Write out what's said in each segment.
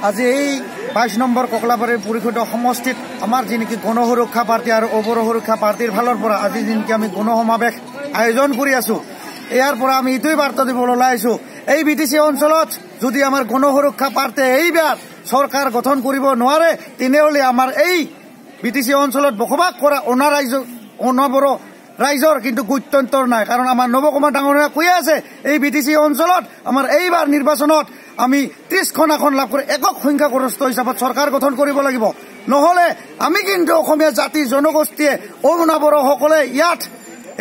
আজি এই 22 নম্বৰ ককলাবাৰীৰ পৰিষদীয় সমষ্টিত আমাৰ যি নেকি গণসুৰক্ষা পাৰ্টি আৰু অবৰ সুৰক্ষা পাৰ্টিৰ ফালৰ পৰা আজি যি নেকি আমি গণসমাৱেশ আয়োজন কৰি আছো ইয়াৰ পৰা আমি ইটোই বাৰ্তা দিবলৈ ওলাইছো এই বিটিসি অঞ্চলত যদি আমাৰ গণসুৰক্ষা পাৰ্টিয়ে এইবাৰ চৰকাৰ গঠন কৰিব নোৱাৰে তেনেহলে আমাৰ এই বিটিসি অঞ্চলত বসবাস কৰা অনাবৰ ৰাইজৰ কিন্তু গুৰুত্বৰ নাই কাৰণ আমাৰ নৱকুমাৰ ডাঙৰীয়া কৈ আছে এই বিটিসি অঞ্চলত আমাৰ এইবাৰ নিৰ্বাচনত আমি 30খন আসন লাভ কৰি একক সংখ্যাগৰিষ্ঠ হিচাপত চৰকাৰ গঠন কৰিব লাগিব নহলে আমি কিন্তু অসমীয়া জাতি জনগোষ্ঠীয়ে অনাবৰ সকলে ইয়াত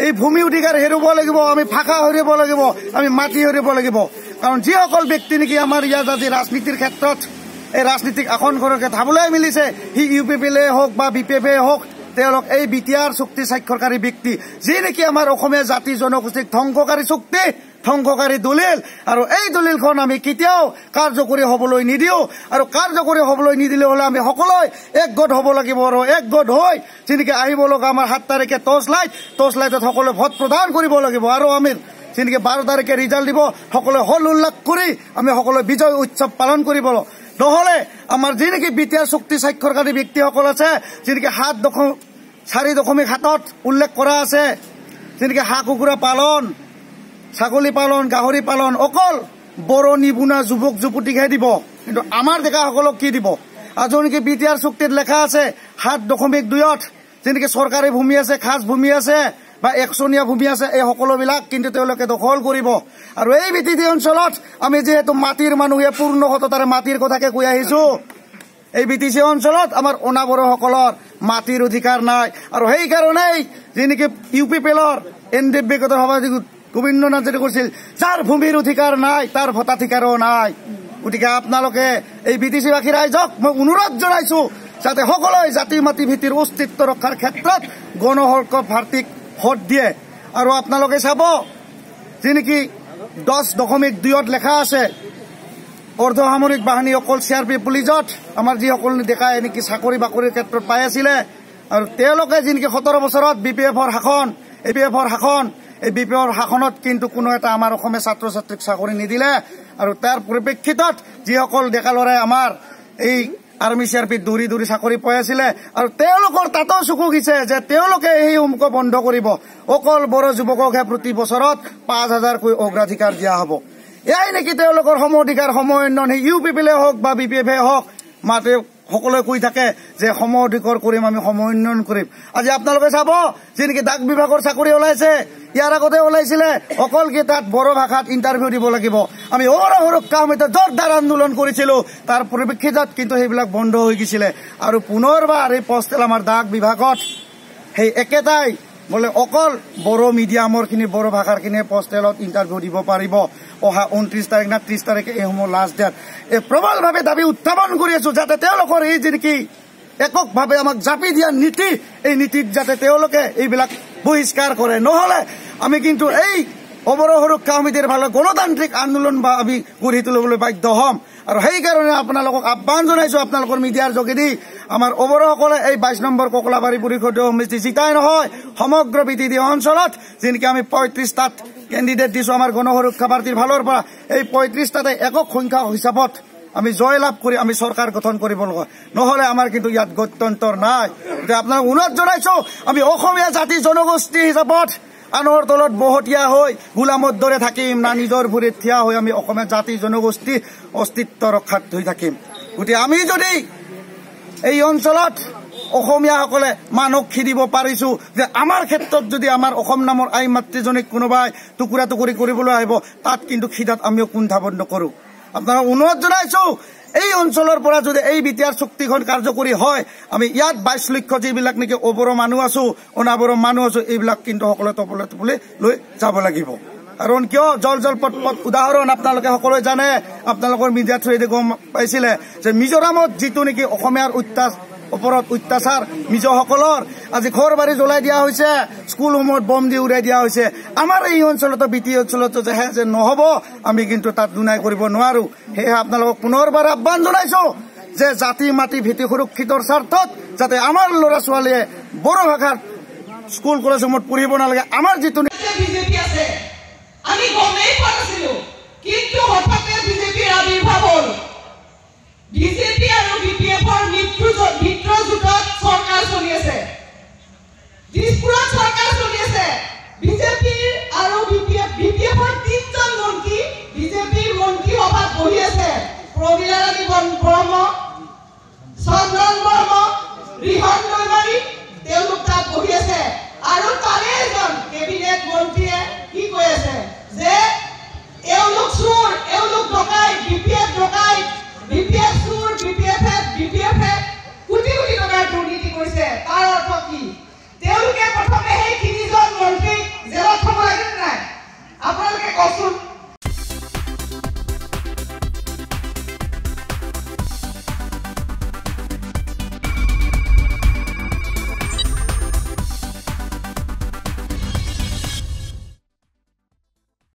এই ভূমি অধিকাৰ হেৰুব লাগিব আমি ভাষা হেৰুব লাগিব আমি মাটি হেৰুব লাগিব কাৰণ যিসকল ব্যক্তি নেকি আমাৰ ইয়াত আজি ৰাজনীতিৰ ক্ষেত্ৰত এই ৰাজনীতিক আসনখনকে ধাবলৈ মিলিছে হি ইউপিপিএলে হওক বা বিপিএফে হওক তেওঁলোক এই বিটিআৰ চুক্তি স্বাক্ষৰকাৰী ব্যক্তি যি নেকি আমাৰ অসমীয়া জাতি জনগোষ্ঠীক ধ্বংসকাৰী চুক্তি ধ্বংসকাৰী দলিল আৰু এই দলিলখন আমি কেতিয়াও কাৰ্যকৰী হ'বলৈ নিদিও আৰু কাৰ্যকৰী হ'বলৈ নিদিলে হলে আমি সকলোৱে একগোট হ'ব লাগিব আৰু একগোট হৈ যেনেকৈ আহিব লগা আমাৰ 7 তাৰিখে টৰ্চ লাইটত সকলোৱে ভোট প্ৰদান কৰিব লাগিব আৰু আমি যেনেকৈ 12 তাৰিখে ৰিজাল্ট দিব সকলোৱে হল উল্লাস কৰি আমি সকলোৱে বিজয় উৎসৱ পালন কৰিব নহলে আমাৰ যি নেকি বিটিআৰ চুক্তি স্বাক্ষৰকাৰী ব্যক্তিসকল আছে যেনেকৈ 4.7ত উল্লেখ কৰা আছে যেনেকৈ হাঁহ কুকুৰা পালন ছাগলী পালন গাহৰি পালন অকল বড়ো নিবুনা যুৱক যুৱতীকহে দিব কিন্তু আমাৰ ডেকাসকলক কি দিব আৰু নেকি বিটিআৰ চুক্তিত লেখা আছে 7.2ত যেনেকৈ চৰকাৰী ভূমি আছে খাস ভূমি আছে বা একচনীয়া ভূমি আছে এই সকলোবিলাক কিন্তু তেওঁলোকে দখল কৰিব আৰু এই বিটিসি অঞ্চলত আমি যেহেতু মাটিৰ মানুহে পূৰ্ণ সততাৰে মাটিৰ কথাকে কৈ আহিছো এই বিটিসি অঞ্চলত আমাৰ অনাবৰসকলৰ মাটিৰ অধিকাৰ নাই আৰু সেই কাৰণেই যেনেকৈ ইউপিপিএলৰ এনডিএফ ব্যক্তিগত সভাপতি গোবিন্দনাথ যেটি কৈছিল যাৰ ভূমিৰ অধিকাৰ নাই তাৰ ভোটাধিকাৰো নাই গতিকে আপোনালোকে এই বিটিসিবাসী ৰাইজক মই অনুৰোধ জনাইছো যাতে সকলোৱে জাতি মাটি ভিত্তিৰ অস্তিত্ব ৰক্ষাৰ ক্ষেত্ৰত গণসুৰক্ষা পাৰ্টিক ভোট দিয়ে আৰু আপোনালোকে চাব যে নেকি 10.2ত লেখা আছে অৰ্ধসামৰিক বাহিনী অকল চিআৰপি পুলিচত আমাৰ যিসকল ডেকাই নেকি চাকৰি বাকৰিৰ ক্ষেত্ৰত পাই আছিলে আৰু তেওঁলোকে যেনেকৈ 17 বছৰত বিপিএফৰ শাসন এই বিপিএফৰ শাসনত কিন্তু কোনো এটা আমাৰ অসমীয়া ছাত্ৰ ছাত্ৰীক চাকৰি নিদিলে আৰু তাৰ পৰিপ্ৰেক্ষিতত যিসকল ডেকা ল'ৰাই আমাৰ এই আৰ্মি চিআৰপিত দৌৰি চাকৰি পাই আছিলে আৰু তেওঁলোকৰ তাতো চকু গিছে যে তেওঁলোকে এই অংক বন্ধ কৰিব অকল বড়ো যুৱককহে প্ৰতি বছৰত 5,000কৈ অগ্ৰাধিকাৰ দিয়া হ'ব এয়াই নেকি তেওঁলোকৰ সম অধিকাৰ সম উন্নয়ন ইউপিপিএলে হওক বা বিপিএফে হওক মাতে সকলোৱে কৈ থাকে যে সম অধিকাৰ কৰিম আমি সম উন্নয়ন কৰিম আজি আপোনালোকে চাব যেনেকৈ ডাক বিভাগৰ চাকৰি ওলাইছে ইয়াৰ আগতে ওলাইছিলে অকল কি তাত বড়ো ভাষাত ইণ্টাৰভিউ দিব লাগিব আমি সুৰক্ষা সমিতিত জোৰদাৰ আন্দোলন কৰিছিলো তাৰ পৰিপ্ৰেক্ষিতত কিন্তু সেইবিলাক বন্ধ হৈ গৈছিলে আৰু পুনৰবাৰ এই পষ্টেল আমাৰ ডাক বিভাগত সেই একেটাই বোলে অকল বড়ো মিডিয়ামৰ খিনি বড়ো ভাষাৰ খিনি পষ্টেলত ইণ্টাৰভিউ দিব পাৰিব অহা 29 তাৰিখ না 30 তাৰিখে এইসমূহ লাষ্ট ডেট এই প্ৰবলভাৱে দাবী উত্থাপন কৰি আছো যাতে তেওঁলোকৰ এই যেনেকি এককভাৱে আমাক জাপি দিয়া নীতি এই নীতিত যাতে তেওঁলোকে এইবিলাক বহিষ্কাৰ কৰে নহলে আমি কিন্তু এই অবৰ সুৰক্ষা সমিতিৰ ফালে গণতান্ত্ৰিক আন্দোলন বা আমি গঢ়ি তুলিবলৈ বাধ্য হ'ম আৰু সেইকাৰণে আপোনালোকক আহ্বান জনাইছো আপোনালোকৰ মিডিয়াৰ যোগেদি আমাৰ অবৰসকলে এই 22 নম্বৰ ককলাবাৰী পৰিষদীয় সমিতি জিকাই নহয় সমগ্ৰ বিটিসি অঞ্চলত যেনেকৈ আমি 35টাত কেণ্ডিডেট দিছো আমাৰ গণসুৰক্ষা পাৰ্টিৰ ফালৰ পৰা এই 35টাতে একক সংখ্যা হিচাপত আমি জয়লাভ কৰি আমি চৰকাৰ গঠন কৰিব লাগিব নহলে আমাৰ কিন্তু ইয়াত গত্যন্তৰ নাই গতিকে আপোনাক অনুৰোধ জনাইছো আমি অসমীয়া জাতি জনগোষ্ঠী হিচাপত আনৰ তলত বহতীয়া হৈ গোলামৰ দৰে থাকিম না নিজৰ ভৰিত থিয়া হৈ আমি অসমীয়া জাতি জনগোষ্ঠী অস্তিত্ব ৰক্ষাত হৈ থাকিম গতিকে আমি যদি এই অঞ্চলত অসমীয়াসকলে মানুহ খেদিব পাৰিছো যে আমাৰ ক্ষেত্ৰত যদি আমাৰ অসম নামৰ আই মাতৃজনীক কোনোবাই টুকুৰা টুকুৰি কৰিবলৈ আহিব তাত কিন্তু খিদাত আমিও কুণ্ঠাবোধ নকৰো আপোনাক অনুৰোধ জনাইছো এই অঞ্চলৰ পৰা যদি এই বিটিআৰ চুক্তিখন কাৰ্যকৰী হয় আমি ইয়াত 22 লক্ষ যিবিলাক নেকি অবৰ মানুহ আছো অনাবৰ মানুহ আছো এইবিলাক কিন্তু সকলোৱে টপলে লৈ যাব লাগিব কাৰণ কিয় জলপট উদাহৰণ আপোনালোকে সকলোৱে জানে আপোনালোকৰ মিডিয়া থ্ৰুৱেদি গম পাইছিলে যে মিজোৰামত যিটো নেকি অসমীয়াৰ ওপৰত অত্যাচাৰ মিজোসকলৰ আজি ঘৰ বাৰী জ্বলাই দিয়া হৈছে স্কুলসমূহত বম দি উৰাই দিয়া হৈছে আমাৰ এই অঞ্চলতো বিটি অঞ্চলতো যে নহব আমি কিন্তু তাত দুনাই কৰিব নোৱাৰো সেয়ে আপোনালোকক পুনৰবাৰ আহ্বান জনাইছো যে জাতি মাটি ভিত্তি সুৰক্ষিতৰ স্বাৰ্থত যাতে আমাৰ ল'ৰা ছোৱালীয়ে বড়ো ভাষাত স্কুল কলেজসমূহত পঢ়িব নালাগে আমাৰ যিটো বিজেপি আছে আমি গমেই পোৱা নাছিলো কিন্তু হঠাতে বিজেপিৰ আবিৰ্ভাৱ হ'ল ডিজিত